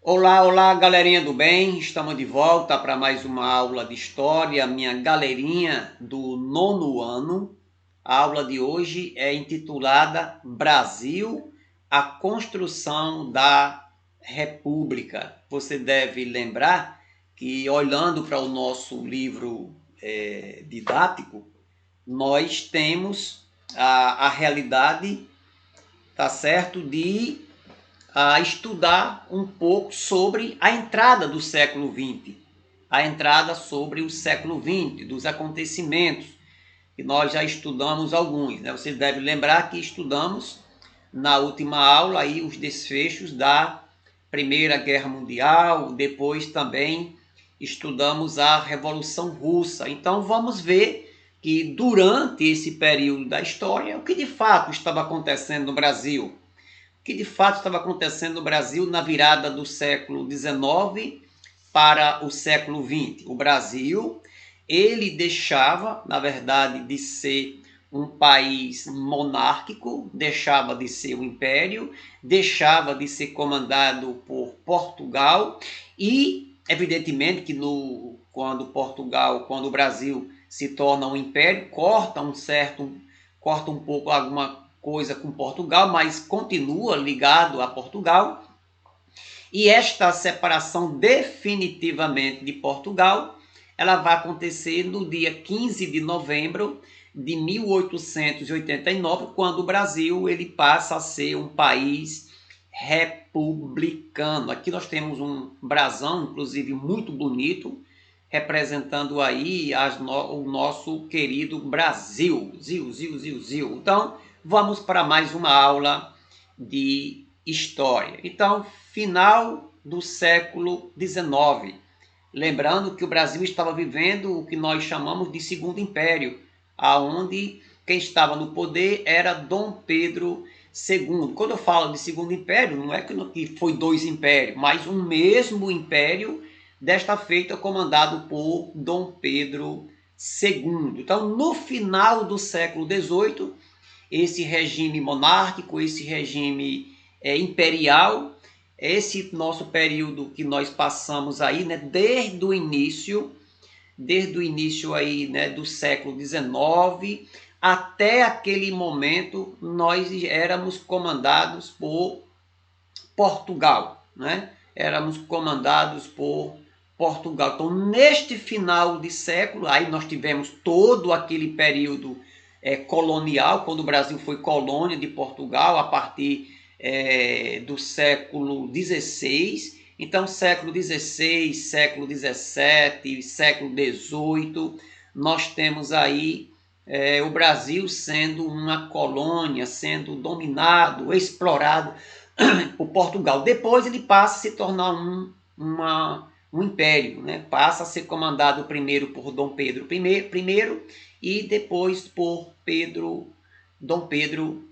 Olá, olá, galerinha do bem. Estamos de volta para mais uma aula de história, minha galerinha do nono ano. A aula de hoje é intitulada Brasil, a construção da República. Você deve lembrar que, olhando para o nosso livro didático, nós temos a realidade, tá certo, de a estudar um pouco sobre a entrada do século XX, a entrada sobre o século XX, dos acontecimentos, que nós já estudamos alguns, né? Você deve lembrar que estudamos na última aula aí os desfechos da Primeira Guerra Mundial, depois também estudamos a Revolução Russa. Então vamos ver que durante esse período da história, o que de fato estava acontecendo no Brasil, que de fato estava acontecendo no Brasil na virada do século XIX para o século XX. O Brasil, ele deixava, na verdade, de ser um país monárquico, deixava de ser um império, deixava de ser comandado por Portugal e, evidentemente, que quando o Brasil se torna um império, corta um pouco alguma coisa com Portugal, mas continua ligado a Portugal. E esta separação definitivamente de Portugal, ela vai acontecer no dia 15 de novembro de 1889, quando o Brasil ele passa a ser um país republicano. Aqui nós temos um brasão, inclusive muito bonito, representando aí o nosso querido Brasil. Zil, zil, zil, zil. Então, vamos para mais uma aula de história. Então, final do século XIX. Lembrando que o Brasil estava vivendo o que nós chamamos de Segundo Império, aonde quem estava no poder era Dom Pedro II. Quando eu falo de Segundo Império, não é que foi dois impérios, mas um mesmo império, desta feita comandado por Dom Pedro II. Então, no final do século XVIII, esse regime monárquico, esse regime imperial, esse nosso período que nós passamos aí, né, desde o início aí, né, do século XIX até aquele momento, nós éramos comandados por Portugal, né? Éramos comandados por Portugal. Então, neste final de século, aí nós tivemos todo aquele período colonial, quando o Brasil foi colônia de Portugal, a partir do século XVI. Então, século XVI, século XVII, século XVIII, nós temos aí o Brasil sendo uma colônia, sendo dominado, explorado por Portugal. Depois ele passa a se tornar um império, né? Passa a ser comandado primeiro por Dom Pedro I e depois por Dom Pedro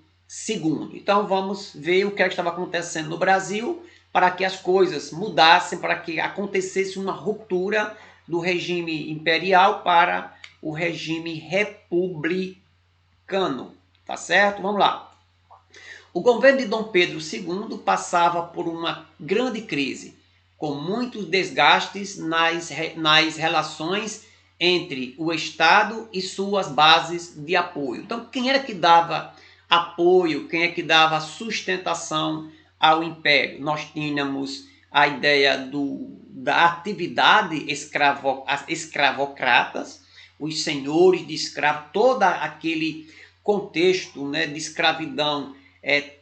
II. Então vamos ver o que estava acontecendo no Brasil para que as coisas mudassem, para que acontecesse uma ruptura do regime imperial para o regime republicano. Tá certo? Vamos lá. O governo de Dom Pedro II passava por uma grande crise, com muitos desgastes nas relações entre o Estado e suas bases de apoio. Então, quem era que dava apoio, quem é que dava sustentação ao Império? Nós tínhamos a ideia da atividade escravocratas, os senhores de escravos, todo aquele contexto, né, de escravidão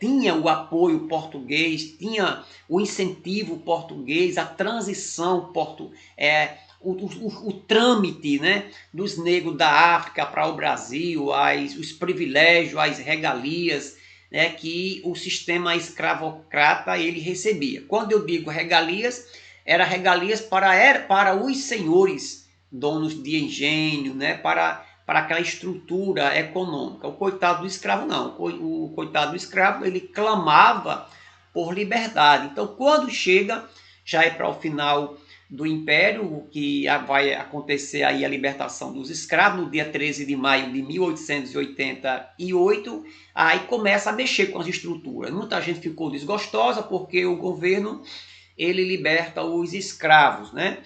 tinha o apoio português, tinha o incentivo português, a transição o trâmite, né, dos negros da África para o Brasil, os privilégios, as regalias, né, que o sistema escravocrata ele recebia. Quando eu digo regalias, era regalias para os senhores, donos de engenho, né, para aquela estrutura econômica. O coitado do escravo não. O coitado do escravo ele clamava por liberdade. Então, quando chega, já é para o final do Império, que vai acontecer aí a libertação dos escravos, no dia 13 de maio de 1888, aí começa a mexer com as estruturas. Muita gente ficou desgostosa porque o governo ele liberta os escravos, né?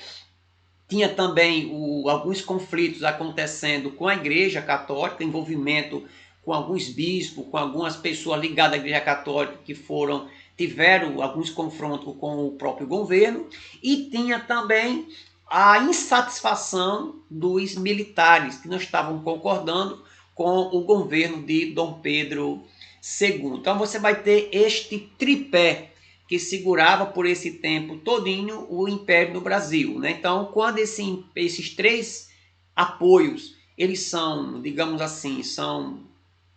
Tinha também alguns conflitos acontecendo com a Igreja Católica, envolvimento com alguns bispos, com algumas pessoas ligadas à Igreja Católica que tiveram alguns confrontos com o próprio governo, e tinha também a insatisfação dos militares que não estavam concordando com o governo de Dom Pedro II. Então você vai ter este tripé que segurava por esse tempo todinho o Império no Brasil, né? Então, quando esses três apoios, eles são, digamos assim, são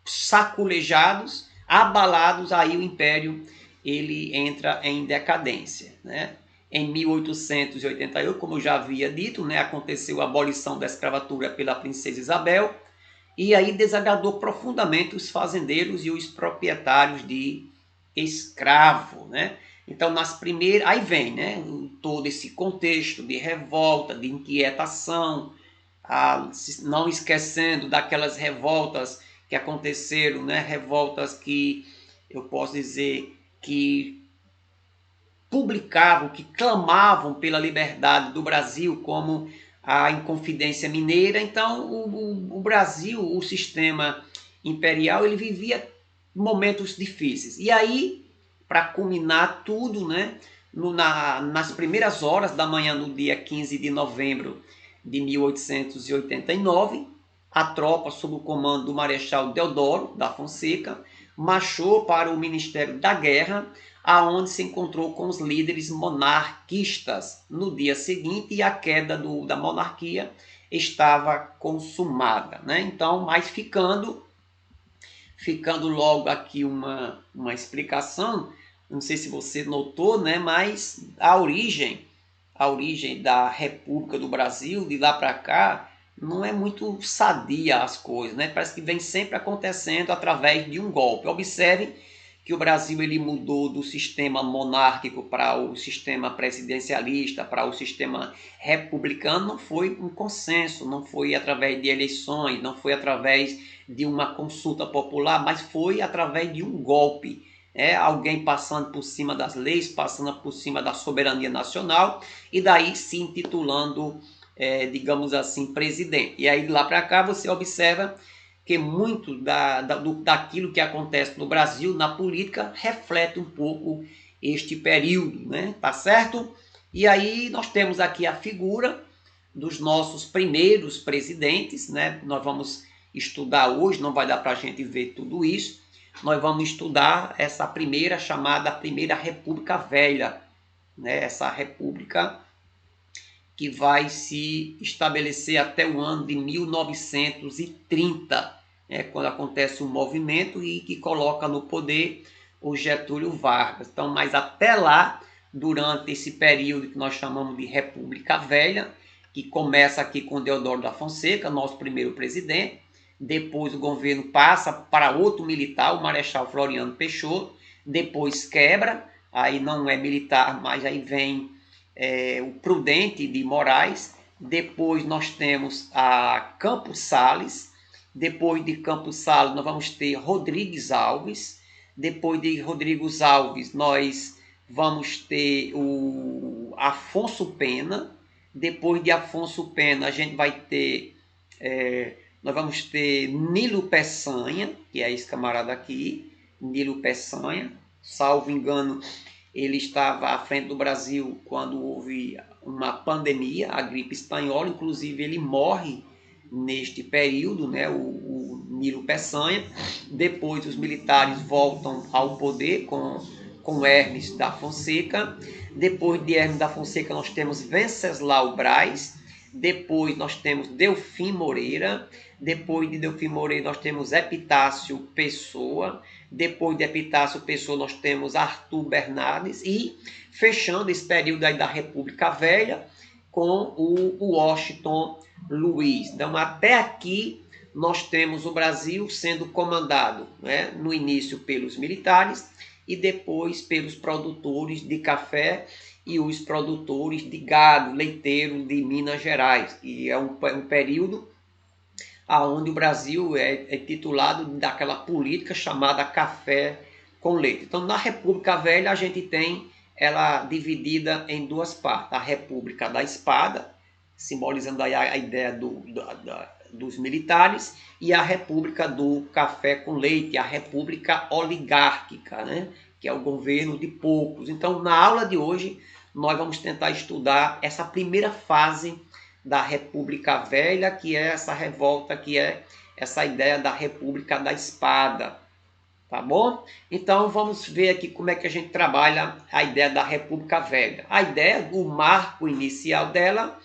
saculejados, abalados, aí o Império ele entra em decadência, né? Em 1888, como eu já havia dito, né, aconteceu a abolição da escravatura pela princesa Isabel, e aí desagradou profundamente os fazendeiros e os proprietários de escravo, né? Então, nas primeiras, aí vem, né, todo esse contexto de revolta, de inquietação, não esquecendo daquelas revoltas que aconteceram, né, revoltas que eu posso dizer que publicavam, que clamavam pela liberdade do Brasil, como a Inconfidência Mineira. Então, o Brasil, o sistema imperial, ele vivia momentos difíceis. E aí, para culminar tudo, né, nas primeiras horas da manhã, no dia 15 de novembro de 1889, a tropa, sob o comando do Marechal Deodoro da Fonseca, marchou para o Ministério da Guerra, aonde se encontrou com os líderes monarquistas no dia seguinte, e a queda da monarquia estava consumada, né? Então, mas ficando logo aqui uma explicação, não sei se você notou, né, mas a origem da República do Brasil, de lá para cá, não é muito sadia as coisas, né? Parece que vem sempre acontecendo através de um golpe. Observe que o Brasil ele mudou do sistema monárquico para o sistema presidencialista, para o sistema republicano. Não foi um consenso, não foi através de eleições, não foi através de uma consulta popular, mas foi através de um golpe. Alguém passando por cima das leis, passando por cima da soberania nacional, e daí se intitulando, digamos assim, presidente. E aí, de lá para cá, você observa que muito daquilo que acontece no Brasil, na política, reflete um pouco este período, né? Tá certo? E aí nós temos aqui a figura dos nossos primeiros presidentes, né? Nós vamos estudar hoje, não vai dar para a gente ver tudo isso. Nós vamos estudar essa primeira, chamada Primeira República Velha, né? Essa república que vai se estabelecer até o ano de 1930, quando acontece um movimento e que coloca no poder o Getúlio Vargas. Então, mas até lá, durante esse período que nós chamamos de República Velha, que começa aqui com Deodoro da Fonseca, nosso primeiro presidente, depois o governo passa para outro militar, o Marechal Floriano Peixoto, depois quebra, aí não é militar, mas aí vem o Prudente de Moraes, depois nós temos a Campos Sales, depois de Campos Sales nós vamos ter Rodrigues Alves, depois de Rodrigues Alves nós vamos ter o Afonso Pena, depois de Afonso Pena a gente vai ter, nós vamos ter Nilo Peçanha, que é esse camarada aqui, Nilo Peçanha, salvo engano, ele estava à frente do Brasil quando houve uma pandemia, a gripe espanhola, inclusive ele morre neste período, né, o Nilo Peçanha. Depois os militares voltam ao poder com Hermes da Fonseca. Depois de Hermes da Fonseca nós temos Venceslau Braz, depois nós temos Delfim Moreira, depois de Delfim Moreira nós temos Epitácio Pessoa, depois de Epitácio Pessoa nós temos Arthur Bernardes, e fechando esse período aí da República Velha com o Washington Luiz. Então até aqui nós temos o Brasil sendo comandado, né, no início pelos militares e depois pelos produtores de café e os produtores de gado leiteiro de Minas Gerais, que é um período onde o Brasil é titulado daquela política chamada café com leite. Então, na República Velha, a gente tem ela dividida em duas partes. A República da Espada, simbolizando aí a ideia dos militares, e a República do Café com Leite, a República Oligárquica, né? Que é o governo de poucos. Então, na aula de hoje, nós vamos tentar estudar essa primeira fase da República Velha, que é essa revolta, que é essa ideia da República da Espada. Tá bom? Então vamos ver aqui como é que a gente trabalha a ideia da República Velha. A ideia, o marco inicial dela,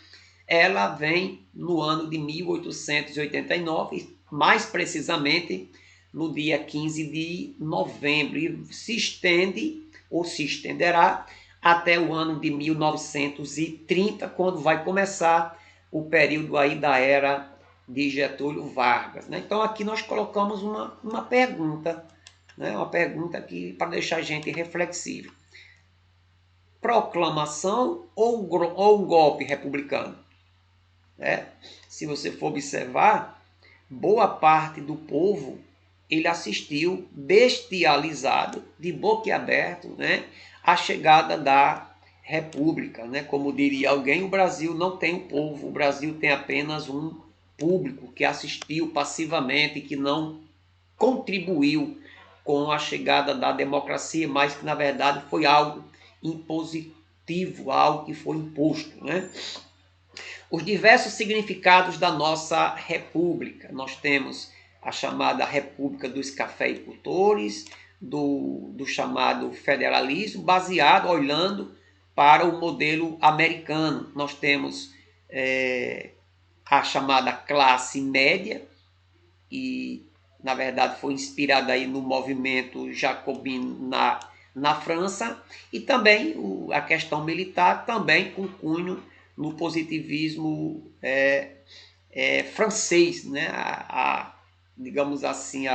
ela vem no ano de 1889, mais precisamente no dia 15 de novembro, e se estende ou se estenderá até o ano de 1930, quando vai começar o período aí da era de Getúlio Vargas, né? Então aqui nós colocamos uma pergunta, né? Uma pergunta aqui para deixar a gente reflexivo. Proclamação ou um golpe republicano? Né? Se você for observar, boa parte do povo ele assistiu bestializado, de boquiaberto, né, a chegada da República, né? Como diria alguém, o Brasil não tem um povo, o Brasil tem apenas um público que assistiu passivamente, que não contribuiu com a chegada da democracia, mas que na verdade foi algo impositivo, algo que foi imposto, né? Os diversos significados da nossa república. Nós temos a chamada República dos Cafeicultores, do chamado federalismo, baseado, olhando para o modelo americano. Nós temos a chamada classe média, e na verdade foi inspirada aí no movimento jacobino na França, e também a questão militar, também com cunho no positivismo francês, né? Digamos assim,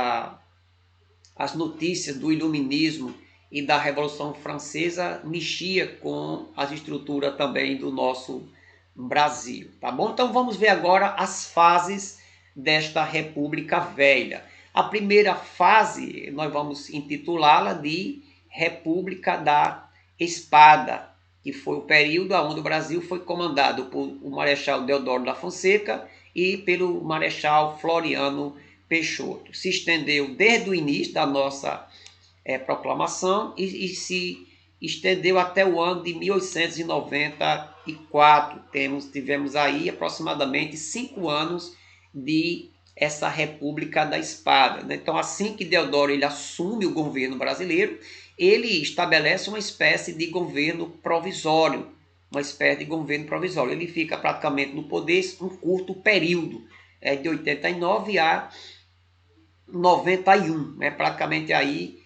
as notícias do iluminismo e da Revolução Francesa mexia com as estruturas também do nosso Brasil, tá bom? Então vamos ver agora as fases desta República Velha. A primeira fase nós vamos intitulá-la de República da Espada, que foi o período onde o Brasil foi comandado por o Marechal Deodoro da Fonseca e pelo Marechal Floriano Peixoto. Se estendeu desde o início da nossa proclamação e se estendeu até o ano de 1894. Tivemos aí aproximadamente 5 anos de essa República da Espada, né? Então, assim que Deodoro ele assume o governo brasileiro, ele estabelece uma espécie de governo provisório, Ele fica praticamente no poder um curto período, de 89 a 91, né? Praticamente aí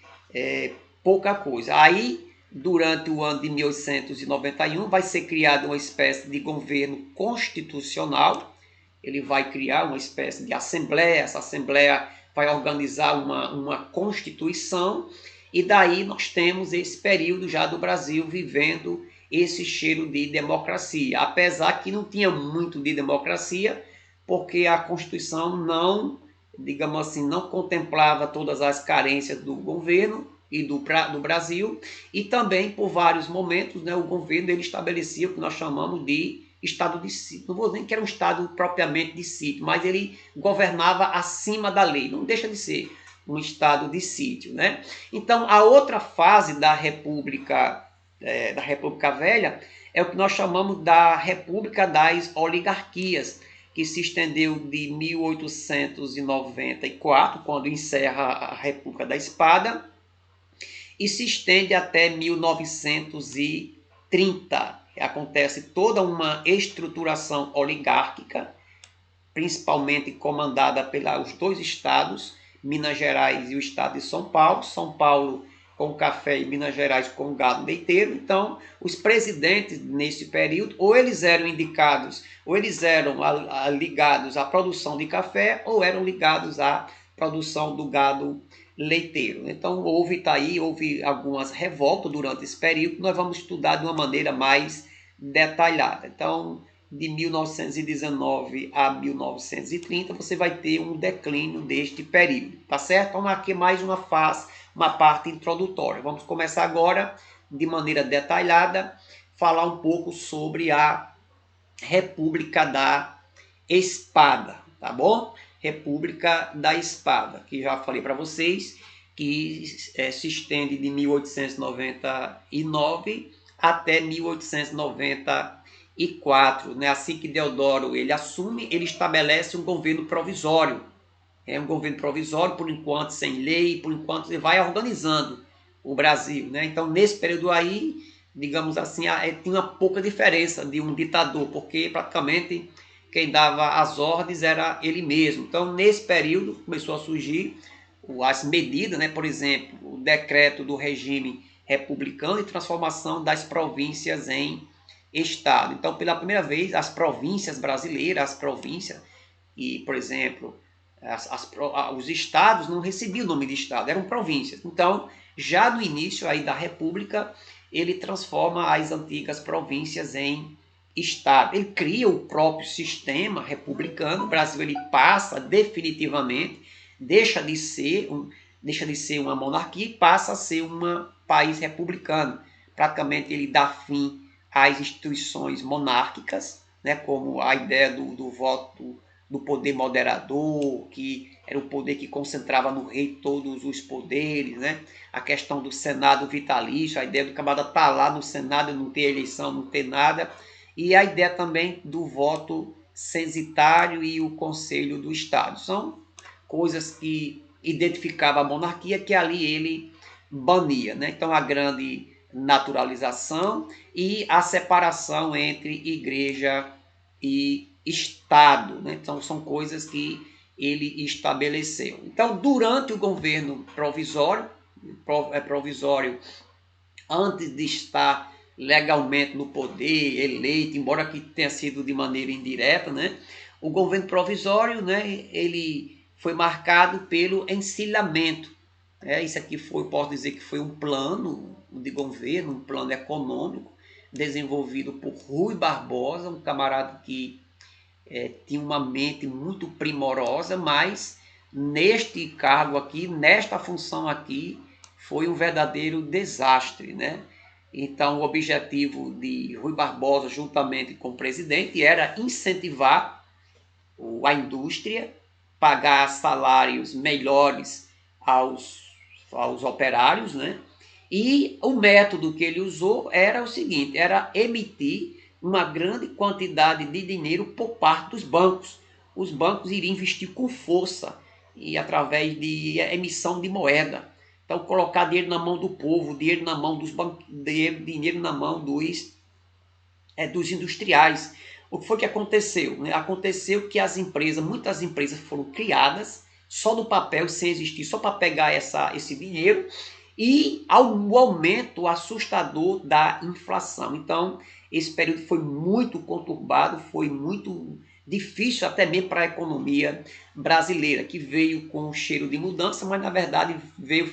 pouca coisa. Aí, durante o ano de 1891, vai ser criada uma espécie de governo constitucional. Ele vai criar uma espécie de assembleia, essa assembleia vai organizar uma constituição, e daí nós temos esse período já do Brasil vivendo esse cheiro de democracia, apesar que não tinha muito de democracia, porque a Constituição não, digamos assim, não contemplava todas as carências do governo e do Brasil, e também por vários momentos, né, o governo ele estabelecia o que nós chamamos de estado de sítio. Não vou dizer que era um estado propriamente de sítio, mas ele governava acima da lei. Não deixa de ser um estado de sítio, né? Então, a outra fase da República Velha é o que nós chamamos da República das Oligarquias, que se estendeu de 1894, quando encerra a República da Espada, e se estende até 1930. Acontece toda uma estruturação oligárquica, principalmente comandada pelos dois estados, Minas Gerais e o estado de São Paulo. São Paulo com o café e Minas Gerais com o gado leiteiro. Então, os presidentes nesse período, ou eles eram indicados, ou eles eram ligados à produção de café, ou eram ligados à produção do gado leiteiro. Então, houve algumas revoltas durante esse período, que nós vamos estudar de uma maneira mais detalhada. Então, de 1919 a 1930, você vai ter um declínio deste período, tá certo? Vamos aqui mais uma parte introdutória. Vamos começar agora de maneira detalhada, falar um pouco sobre a República da Espada, tá bom? República da Espada, que já falei para vocês que se estende de 1899 até 1894, né? Assim que Deodoro ele assume, ele estabelece um governo provisório. É um governo provisório, por enquanto sem lei, por enquanto ele vai organizando o Brasil, né? Então, nesse período aí, digamos assim, tinha uma pouca diferença de um ditador, porque praticamente quem dava as ordens era ele mesmo. Então, nesse período, começou a surgir as medidas, né? Por exemplo, o decreto do regime republicano e transformação das províncias em Estado. Então, pela primeira vez, as províncias brasileiras, as províncias, e, por exemplo, os estados não recebiam o nome de estado, eram províncias. Então, já no início aí da República, ele transforma as antigas províncias em estado. Ele cria o próprio sistema republicano. O Brasil ele passa definitivamente, deixa de ser uma monarquia e passa a ser um país republicano. Praticamente ele dá fim às instituições monárquicas, né, como a ideia do voto do poder moderador, que era o poder que concentrava no rei todos os poderes, né? A questão do Senado vitalício, a ideia do camarada estar lá no Senado, não ter eleição, não ter nada, e a ideia também do voto censitário e o Conselho do Estado. São coisas que identificavam a monarquia que ali ele bania, né? Então a grande naturalização e a separação entre igreja e Estado, né? Então são coisas que ele estabeleceu. Então, durante o governo provisório, antes de estar legalmente no poder, eleito, embora que tenha sido de maneira indireta, né? O governo provisório, né? Ele foi marcado pelo encilhamento. Isso aqui posso dizer que foi um plano de governo, um plano econômico desenvolvido por Rui Barbosa, um camarada que tinha uma mente muito primorosa, mas neste cargo aqui, nesta função aqui, foi um verdadeiro desastre, né? Então, o objetivo de Rui Barbosa, juntamente com o presidente, era incentivar a indústria, pagar salários melhores aos operários, né? E o método que ele usou era o seguinte, era emitir uma grande quantidade de dinheiro por parte dos bancos. Os bancos iriam investir com força e através de emissão de moeda. Então, colocar dinheiro na mão do povo, dinheiro na mão dos bancos, dinheiro na mão dos industriais. O que foi que aconteceu? Aconteceu que muitas empresas foram criadas só no papel, sem existir, só para pegar esse dinheiro, e o aumento assustador da inflação. Então, esse período foi muito conturbado, foi muito difícil até mesmo para a economia brasileira, que veio com um cheiro de mudança, mas na verdade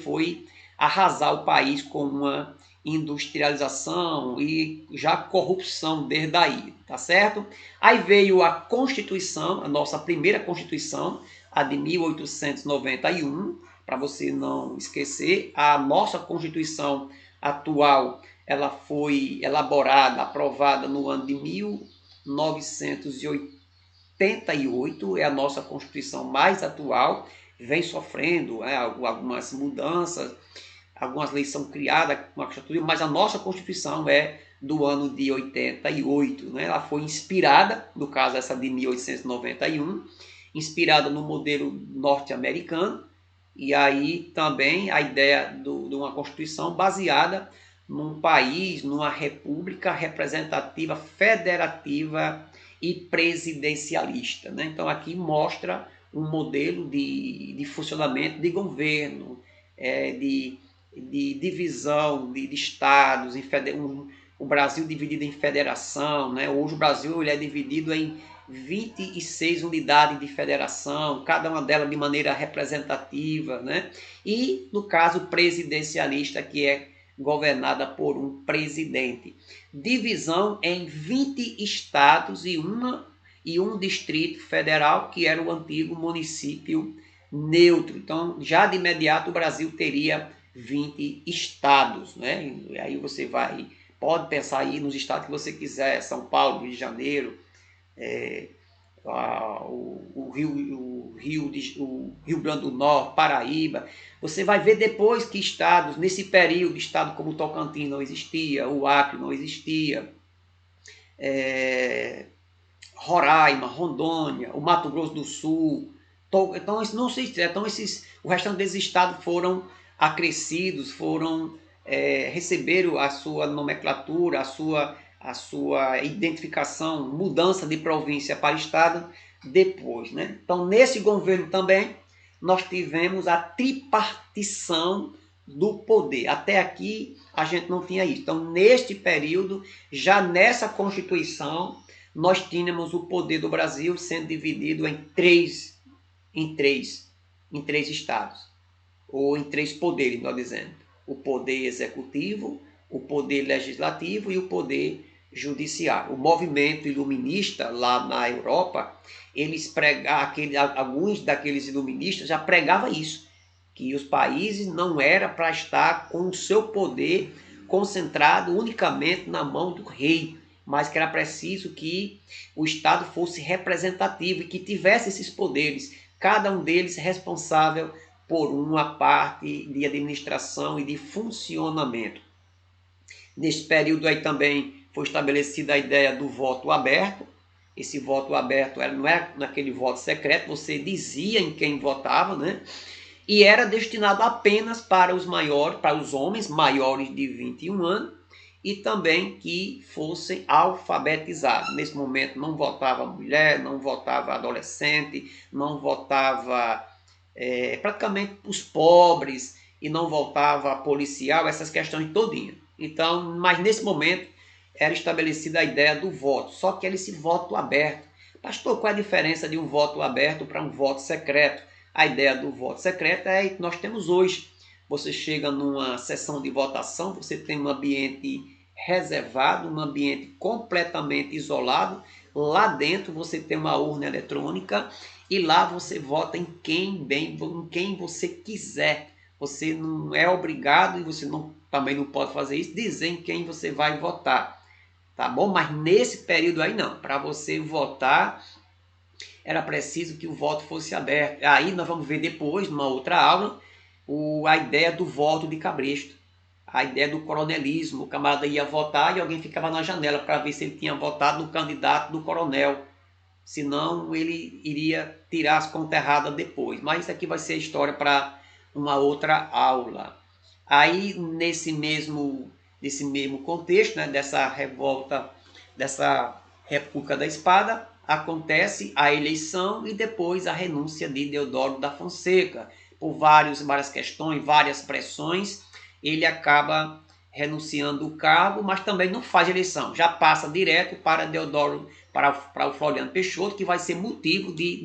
foi arrasar o país com uma industrialização e já corrupção desde aí, tá certo? Aí veio a Constituição, a nossa primeira Constituição, a de 1891, para você não esquecer. A nossa Constituição atual, ela foi elaborada, aprovada no ano de 1988, é a nossa Constituição mais atual, vem sofrendo algumas mudanças, algumas leis são criadas, mas a nossa Constituição é do ano de 88, né? Ela foi inspirada, no caso essa de 1891, inspirada no modelo norte-americano, e aí também a ideia de uma Constituição baseada num país, numa república representativa, federativa e presidencialista, né? Então aqui mostra um modelo de funcionamento de governo, de divisão de estados, o Brasil dividido em federação, né? Hoje o Brasil ele é dividido em 26 unidades de federação, cada uma delas de maneira representativa, né? E, no caso, presidencialista, que é governada por um presidente. Divisão em 20 estados e um distrito federal, que era o antigo município neutro. Então, já de imediato, o Brasil teria 20 estados, né? E aí você pode pensar aí nos estados que você quiser, São Paulo, Rio de Janeiro, o Rio Grande do Norte, Paraíba. Você vai ver depois que estados, nesse período, estado como Tocantins não existia, o Acre não existia, Roraima, Rondônia, o Mato Grosso do Sul. Então, não sei, então o restante desses estados foram acrescidos, receberam a sua nomenclatura, a sua identificação, mudança de província para estado depois, né? Então, nesse governo também, nós tivemos a tripartição do poder. Até aqui, a gente não tinha isso. Então, neste período, já nessa Constituição, nós tínhamos o poder do Brasil sendo dividido em três estados, ou em três poderes, nós dizemos. O poder executivo, o poder legislativo e o poder judiciário. O movimento iluminista lá na Europa, alguns daqueles iluministas já pregavam isso, que os países não era para estar com o seu poder concentrado unicamente na mão do rei, mas que era preciso que o Estado fosse representativo e que tivesse esses poderes, cada um deles responsável por uma parte de administração e de funcionamento. Nesse período aí também foi estabelecida a ideia do voto aberto. Esse voto aberto não era naquele voto secreto, você dizia em quem votava, né? E era destinado apenas para os maiores, para os homens maiores de 21 anos e também que fossem alfabetizados. Nesse momento não votava mulher, não votava adolescente, não votava praticamente os pobres e não votava policial, essas questões todinhas. Então, mas nesse momento era estabelecida a ideia do voto, só que era esse voto aberto. Pastor, qual é a diferença de um voto aberto para um voto secreto? A ideia do voto secreto é que nós temos hoje. Você chega numa sessão de votação, você tem um ambiente reservado, um ambiente completamente isolado. Lá dentro você tem uma urna eletrônica e lá você vota em quem você quiser. Você não é obrigado e você também não pode fazer isso, dizer em quem você vai votar. Tá bom? Mas nesse período aí não. Para você votar, era preciso que o voto fosse aberto. Aí nós vamos ver depois, numa outra aula, a ideia do voto de cabresto. A ideia do coronelismo. O camarada ia votar e alguém ficava na janela para ver se ele tinha votado no candidato do coronel. Senão ele iria tirar as contas erradas depois. Mas isso aqui vai ser história para uma outra aula. Aí nesse mesmo contexto, né, dessa revolta, dessa República da Espada, acontece a eleição e depois a renúncia de Deodoro da Fonseca. Por várias questões, várias pressões, ele acaba renunciando o cargo, mas também não faz eleição, já passa direto para Deodoro, para o Floriano Peixoto, que vai ser motivo de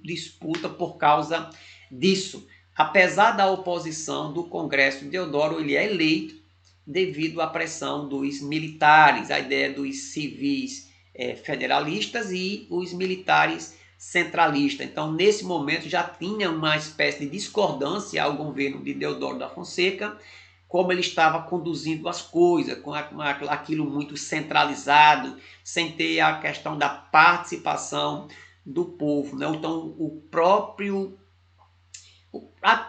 disputa por causa disso. Apesar da oposição do Congresso, Deodoro ele é eleito devido à pressão dos militares, a ideia dos civis federalistas e os militares centralistas. Então, nesse momento, já tinha uma espécie de discordância ao governo de Deodoro da Fonseca, como ele estava conduzindo as coisas, com aquilo muito centralizado, sem ter a questão da participação do povo, né? Então,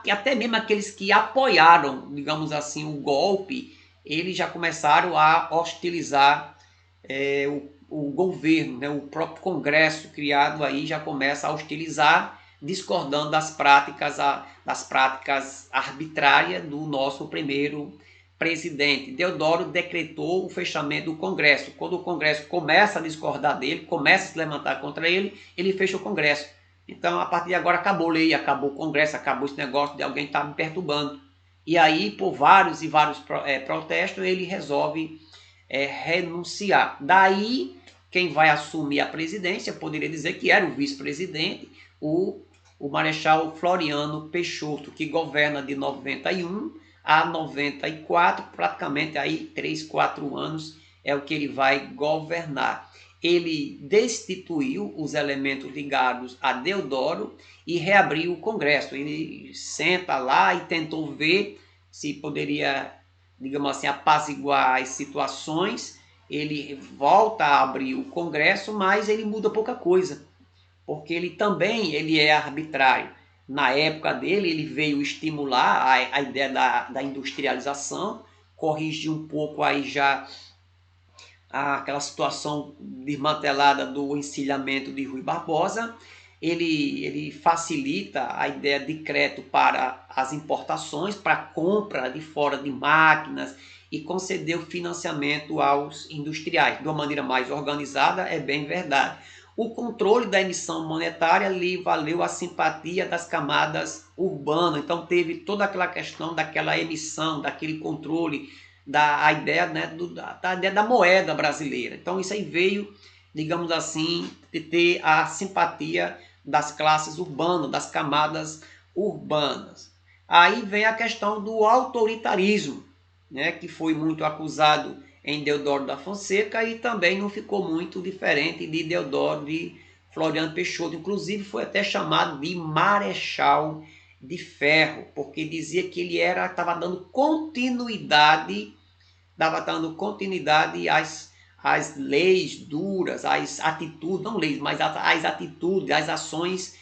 até mesmo aqueles que apoiaram, digamos assim, o golpe, eles já começaram a hostilizar o governo, né? O próprio Congresso criado aí já começa a hostilizar, discordando das práticas arbitrárias do nosso primeiro presidente. Deodoro decretou o fechamento do Congresso. Quando o Congresso começa a discordar dele, começa a se levantar contra ele, ele fecha o Congresso. Então, a partir de agora, acabou a lei, acabou o Congresso, acabou esse negócio de alguém estar me perturbando. E aí, por vários protestos, ele resolve renunciar. Daí, quem vai assumir a presidência, poderia dizer que era o vice-presidente, o Marechal Floriano Peixoto, que governa de 91 a 94, praticamente aí 3, 4 anos é o que ele vai governar. Ele destituiu os elementos ligados a Deodoro e reabriu o Congresso. Ele senta lá e tentou ver se poderia, digamos assim, apaziguar as situações. Ele volta a abrir o Congresso, mas ele muda pouca coisa, porque ele é arbitrário. Na época dele, ele veio estimular a ideia da industrialização, corrigir um pouco aí já aquela situação desmantelada do encilhamento de Rui Barbosa. Ele facilita a ideia de crédito para as importações, para compra de fora de máquinas, e concedeu financiamento aos industriais de uma maneira mais organizada, é bem verdade. O controle da emissão monetária lhe valeu a simpatia das camadas urbanas, então teve toda aquela questão daquela emissão, daquele controle, da ideia, né, da ideia da moeda brasileira. Então isso aí veio, digamos assim, de ter a simpatia das classes urbanas, das camadas urbanas. Aí vem a questão do autoritarismo, né, que foi muito acusado em Deodoro da Fonseca e também não ficou muito diferente de Deodoro de Floriano Peixoto. Inclusive foi até chamado de Marechal de Ferro, porque dizia que ele estava dando continuidade às leis duras, às atitudes, não leis, mas às atitudes, às ações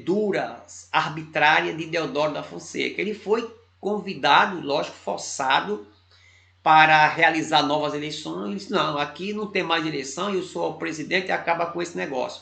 duras, arbitrárias de Deodoro da Fonseca. Ele foi convidado, lógico, forçado, para realizar novas eleições. Ele disse, não, aqui não tem mais eleição, eu sou o presidente e acaba com esse negócio.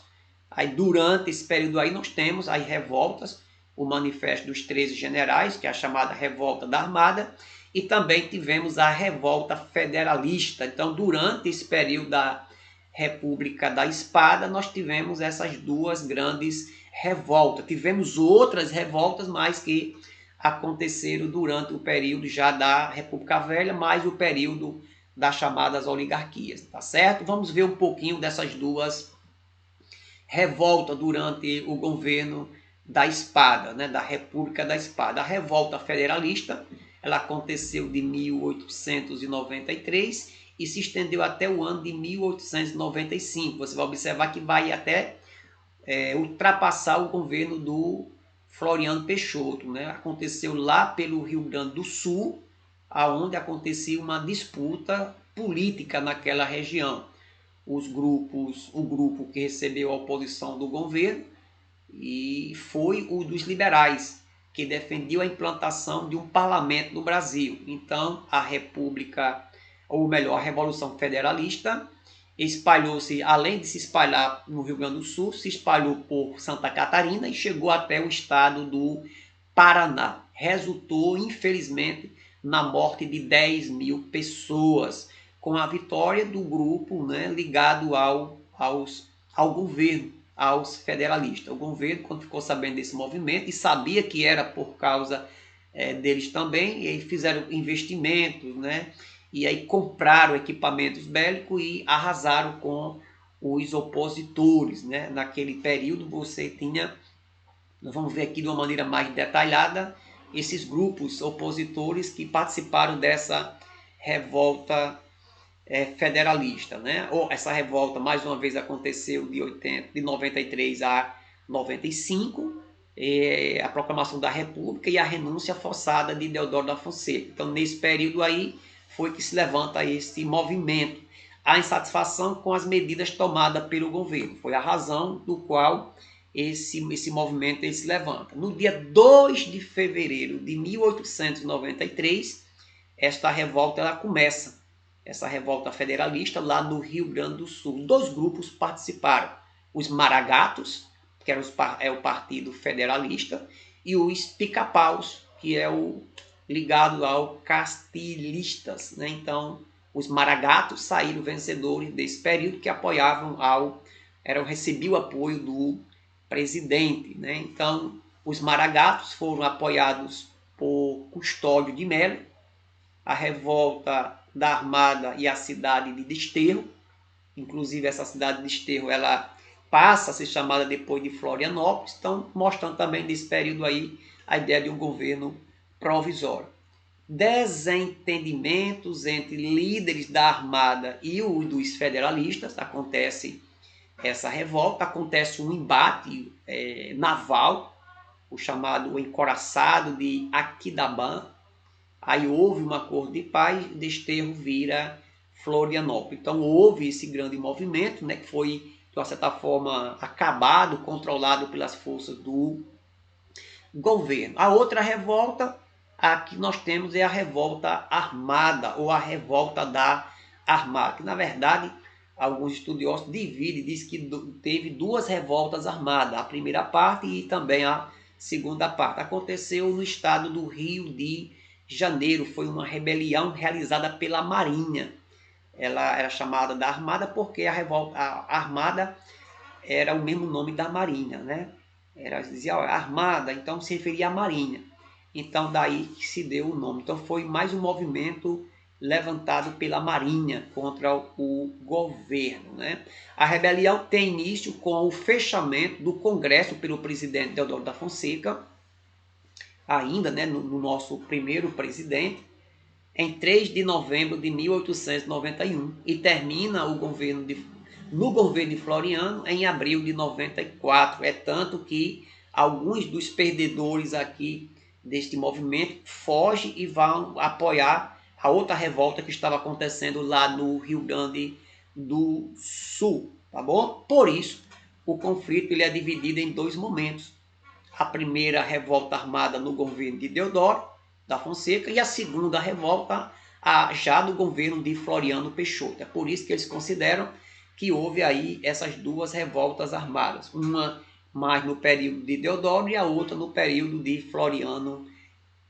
Aí durante esse período aí nós temos as revoltas, o Manifesto dos 13 Generais, que é a chamada Revolta da Armada, e também tivemos a Revolta Federalista. Então durante esse período da República da Espada, nós tivemos essas duas grandes revoltas. Tivemos outras revoltas, mas que aconteceram durante o período já da República Velha, mais o período das chamadas oligarquias, tá certo? Vamos ver um pouquinho dessas duas revoltas durante o governo da Espada, né, da República da Espada. A Revolta Federalista, ela aconteceu de 1893 e se estendeu até o ano de 1895. Você vai observar que vai até ultrapassar o governo do Floriano Peixoto, né? Aconteceu lá pelo Rio Grande do Sul, aonde acontecia uma disputa política naquela região. O grupo que recebeu a oposição do governo e foi o dos liberais, que defendiam a implantação de um parlamento no Brasil. Então, a República, ou melhor, a Revolução Federalista, espalhou-se, além de se espalhar no Rio Grande do Sul, se espalhou por Santa Catarina e chegou até o estado do Paraná. Resultou, infelizmente, na morte de 10 mil pessoas, com a vitória do grupo, né, ligado ao governo, aos federalistas. O governo, quando ficou sabendo desse movimento e sabia que era por causa deles também, eles fizeram investimentos, né, e aí compraram equipamentos bélicos e arrasaram com os opositores, né? Naquele período você tinha, nós vamos ver aqui de uma maneira mais detalhada, esses grupos opositores que participaram dessa revolta federalista, né? Ou essa revolta mais uma vez aconteceu de 93 a 95, a proclamação da República e a renúncia forçada de Deodoro da Fonseca. Então nesse período aí foi que se levanta esse movimento, a insatisfação com as medidas tomadas pelo governo. Foi a razão do qual esse movimento se levanta. No dia 2 de fevereiro de 1893, esta revolta ela começa, essa revolta federalista lá no Rio Grande do Sul. Dois grupos participaram, os Maragatos, que é o Partido Federalista, e os Pica-Paus, que é o ligado ao Castilhistas, né? Então, os Maragatos saíram vencedores desse período, que apoiavam recebiam o apoio do presidente, né? Então, os Maragatos foram apoiados por Custódio de Melo, a revolta da Armada e a cidade de Desterro. Inclusive, essa cidade de Desterro, ela passa a ser chamada depois de Florianópolis, então mostrando também nesse período aí a ideia de um governo provisório. Desentendimentos entre líderes da Armada e os dos federalistas, acontece essa revolta, acontece um embate naval, o chamado encoraçado de Aquidabã, Aí houve um acordo de paz, Desterro vira Florianópolis. Então houve esse grande movimento, né, que foi, de uma certa forma, acabado, controlado pelas forças do governo. A outra revolta, a que nós temos, é a revolta armada, ou a revolta da Armada, que na verdade alguns estudiosos dividem, diz que teve duas revoltas armadas, a primeira parte e também a segunda parte. Aconteceu no estado do Rio de Janeiro, foi uma rebelião realizada pela Marinha. Ela era chamada da Armada porque a Armada era o mesmo nome da Marinha, né? Era, dizia, ó, Armada, então se referia à Marinha. Então daí que se deu o nome. Então foi mais um movimento levantado pela Marinha contra o governo, né? A rebelião tem início com o fechamento do Congresso pelo presidente Deodoro da Fonseca, ainda, né, no nosso primeiro presidente, em 3 de novembro de 1891 e termina no governo de Floriano em abril de 94. É tanto que alguns dos perdedores aqui deste movimento fogem e vão apoiar a outra revolta que estava acontecendo lá no Rio Grande do Sul, tá bom? Por isso, o conflito ele é dividido em dois momentos. A primeira revolta armada no governo de Deodoro da Fonseca e a segunda revolta já no governo de Floriano Peixoto. É por isso que eles consideram que houve aí essas duas revoltas armadas, uma mais no período de Deodoro e a outra no período de Floriano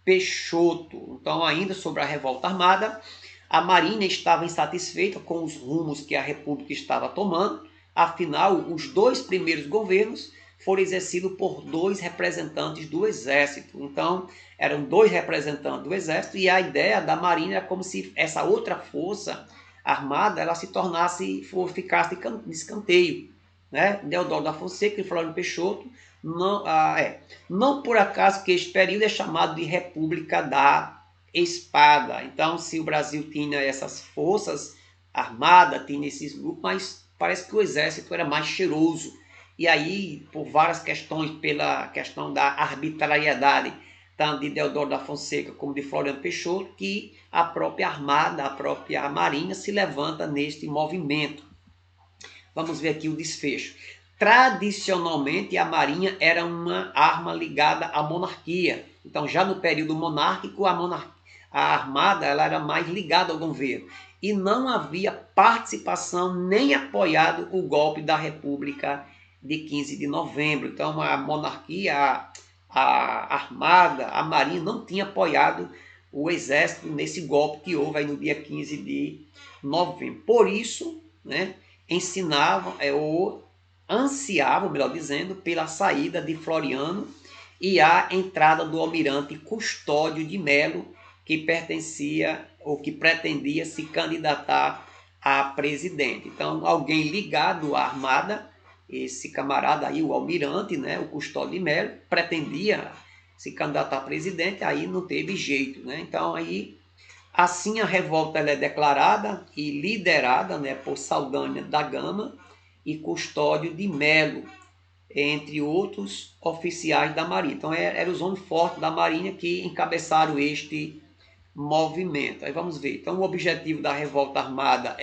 Peixoto. Então, ainda sobre a revolta armada, a Marinha estava insatisfeita com os rumos que a República estava tomando, afinal, os dois primeiros governos foram exercidos por dois representantes do Exército. Então, eram dois representantes do Exército e a ideia da Marinha era como se essa outra força armada ela se tornasse, ficasse de escanteio. Né? Deodoro da Fonseca e Floriano Peixoto não por acaso que este período é chamado de República da Espada. Então, se o Brasil tinha essas forças armadas, tinha esses grupos, mas parece que o exército era mais cheiroso. E aí, por várias questões, pela questão da arbitrariedade, tanto de Deodoro da Fonseca como de Floriano Peixoto, que a própria Armada, a própria Marinha se levanta neste movimento. Vamos ver aqui o desfecho. Tradicionalmente, a Marinha era uma arma ligada à monarquia. Então, já no período monárquico, a Armada ela era mais ligada ao governo. E não havia participação nem apoiado o golpe da República de 15 de novembro. Então, a monarquia, a Armada, a Marinha não tinha apoiado o Exército nesse golpe que houve aí no dia 15 de novembro. Por isso, né, ensinavam ou ansiavam, melhor dizendo, pela saída de Floriano e a entrada do almirante Custódio de Melo, que pertencia ou que pretendia se candidatar a presidente. Então, alguém ligado à Armada, esse camarada aí, o almirante, né, o Custódio de Melo, pretendia se candidatar a presidente, aí não teve jeito, né? Então, aí assim a revolta ela é declarada e liderada, né, por Saldanha da Gama e Custódio de Melo, entre outros oficiais da Marinha. Então eram os homens fortes da Marinha que encabeçaram este movimento. Aí vamos ver. Então o objetivo da revolta armada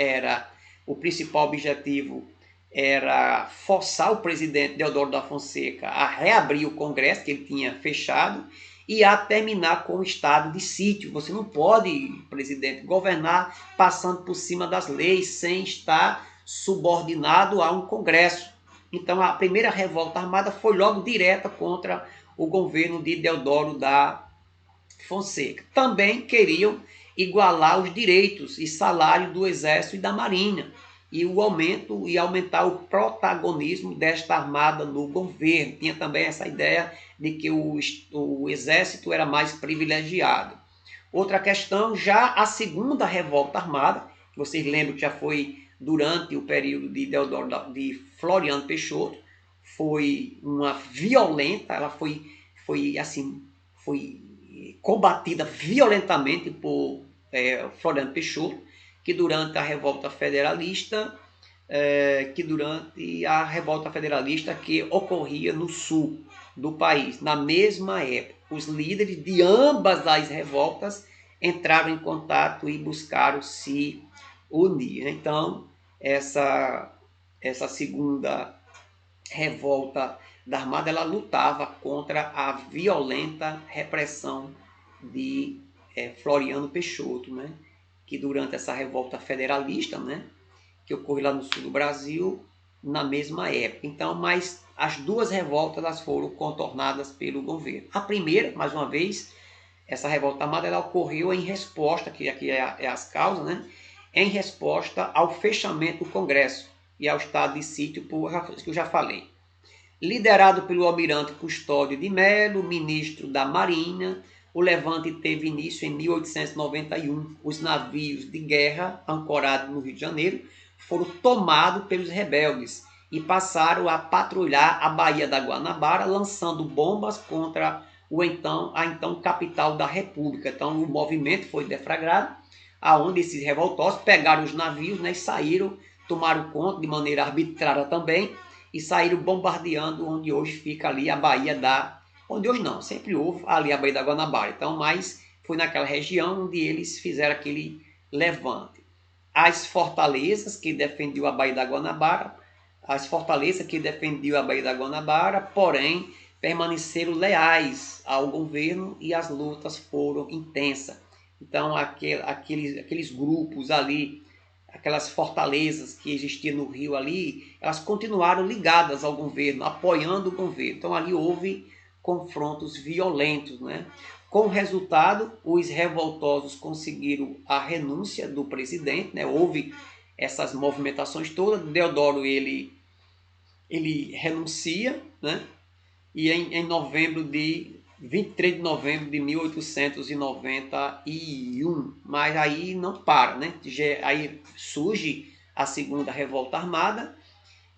o principal objetivo era forçar o presidente Deodoro da Fonseca a reabrir o Congresso, que ele tinha fechado, e a terminar com o estado de sítio. Você não pode, presidente, governar passando por cima das leis sem estar subordinado a um Congresso. Então a primeira revolta armada foi logo direta contra o governo de Deodoro da Fonseca. Também queriam igualar os direitos e salário do Exército e da Marinha e aumentar o protagonismo desta armada no governo. Tinha também essa ideia de que o Exército era mais privilegiado. Outra questão, já a segunda revolta armada, que vocês lembram que já foi durante o período de Floriano Peixoto, foi uma violenta, ela foi combatida violentamente por Floriano Peixoto, que durante a revolta federalista, que ocorria no sul do país, na mesma época. Os líderes de ambas as revoltas entraram em contato e buscaram se unir. Então, essa segunda revolta da Armada, ela lutava contra a violenta repressão de Floriano Peixoto, né? Que durante essa revolta federalista, né? Que ocorreu lá no sul do Brasil, na mesma época. Então, mas as duas revoltas elas foram contornadas pelo governo. A primeira, mais uma vez, essa revolta armada ela ocorreu em resposta, que aqui é as causas, né? Em resposta ao fechamento do Congresso e ao estado de sítio, que eu já falei. Liderado pelo almirante Custódio de Melo, ministro da Marinha, o levante teve início em 1891. Os navios de guerra ancorados no Rio de Janeiro foram tomados pelos rebeldes e passaram a patrulhar a Baía da Guanabara, lançando bombas contra a então capital da República. Então o movimento foi deflagrado, aonde esses revoltosos pegaram os navios, né, e saíram, tomaram conta de maneira arbitrária também, e saíram bombardeando onde hoje fica ali a Baía da... Onde hoje não, sempre houve ali a Baía da Guanabara. Então, mas foi naquela região onde eles fizeram aquele levante. As fortalezas que defendiam a Baía da Guanabara, porém, permaneceram leais ao governo e as lutas foram intensas. Então, aqueles grupos ali, aquelas fortalezas que existiam no Rio ali, elas continuaram ligadas ao governo, apoiando o governo. Então ali houve confrontos violentos, né? Com o resultado, os revoltosos conseguiram a renúncia do presidente, né? Houve essas movimentações todas. Deodoro ele renuncia, né? E em 23 de novembro de 1891, mas aí não para, né? Aí surge a segunda revolta armada,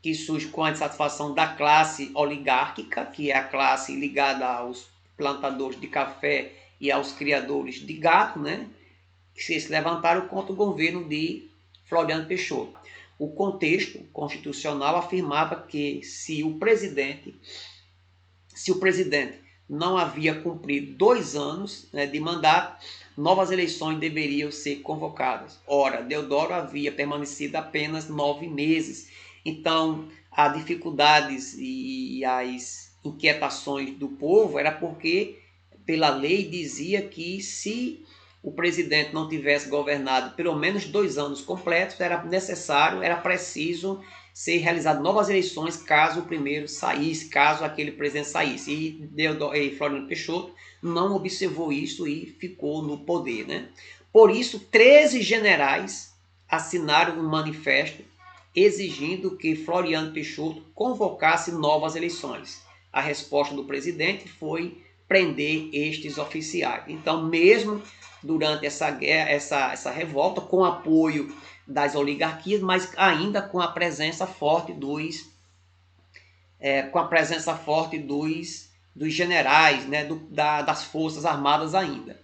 que surge com a insatisfação da classe oligárquica, que é a classe ligada aos plantadores de café e aos criadores de gado, né? Que se levantaram contra o governo de Floriano Peixoto. O contexto constitucional afirmava que se o presidente não havia cumprido 2 anos, né, de mandato, novas eleições deveriam ser convocadas. Ora, Deodoro havia permanecido apenas 9 meses. Então, as dificuldades e as inquietações do povo era porque, pela lei, dizia que se o presidente não tivesse governado pelo menos 2 anos completos, era necessário, era preciso ser realizadas novas eleições caso o primeiro saísse, caso aquele presidente saísse. E Floriano Peixoto não observou isso e ficou no poder, né? Por isso, 13 generais assinaram um manifesto exigindo que Floriano Peixoto convocasse novas eleições. A resposta do presidente foi prender estes oficiais. Então, mesmo durante essa guerra, essa revolta, com apoio das oligarquias, mas ainda com a presença forte dos generais, né, das forças armadas ainda.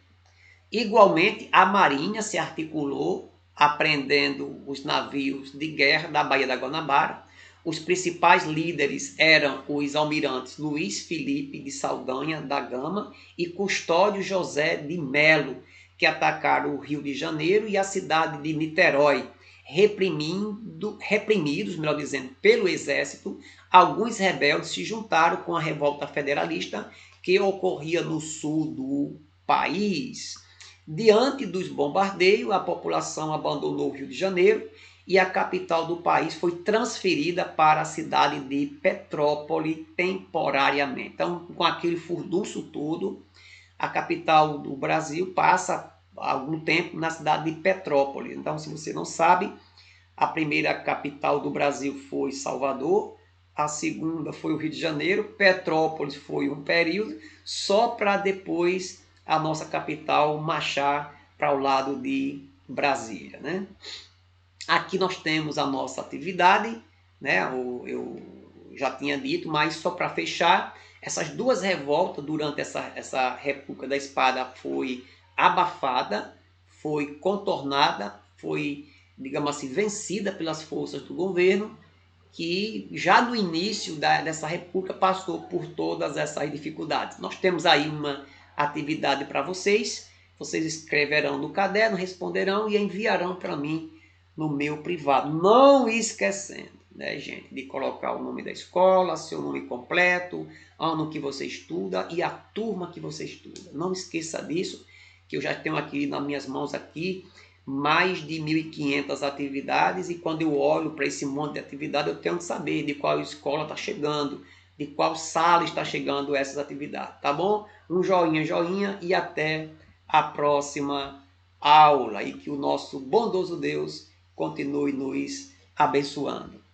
Igualmente, a Marinha se articulou, apreendendo os navios de guerra da Baía da Guanabara. Os principais líderes eram os almirantes Luiz Felipe de Saldanha da Gama e Custódio José de Melo, que atacaram o Rio de Janeiro e a cidade de Niterói, reprimidos, melhor dizendo, pelo exército. Alguns rebeldes se juntaram com a revolta federalista que ocorria no sul do país. Diante dos bombardeios, a população abandonou o Rio de Janeiro e a capital do país foi transferida para a cidade de Petrópolis temporariamente. Então, com aquele furdunço todo, a capital do Brasil passa algum tempo na cidade de Petrópolis. Então, se você não sabe, a primeira capital do Brasil foi Salvador, a segunda foi o Rio de Janeiro, Petrópolis foi um período, só para depois a nossa capital marchar para o lado de Brasília, né? Aqui nós temos a nossa atividade, né? Eu já tinha dito, mas só para fechar, essas duas revoltas durante essa República da Espada foi abafada, foi contornada, foi, digamos assim, vencida pelas forças do governo, que já no início dessa República passou por todas essas dificuldades. Nós temos aí uma atividade para vocês, vocês escreverão no caderno, responderão e enviarão para mim no meu privado. Não esquecendo, né, gente, de colocar o nome da escola, seu nome completo, ano que você estuda e a turma que você estuda. Não esqueça disso, que eu já tenho aqui nas minhas mãos aqui mais de 1.500 atividades, e quando eu olho para esse monte de atividade, eu tenho que saber de qual escola está chegando, de qual sala está chegando essas atividades, tá bom? Um joinha, joinha, e até a próxima aula, e que o nosso bondoso Deus continue nos abençoando.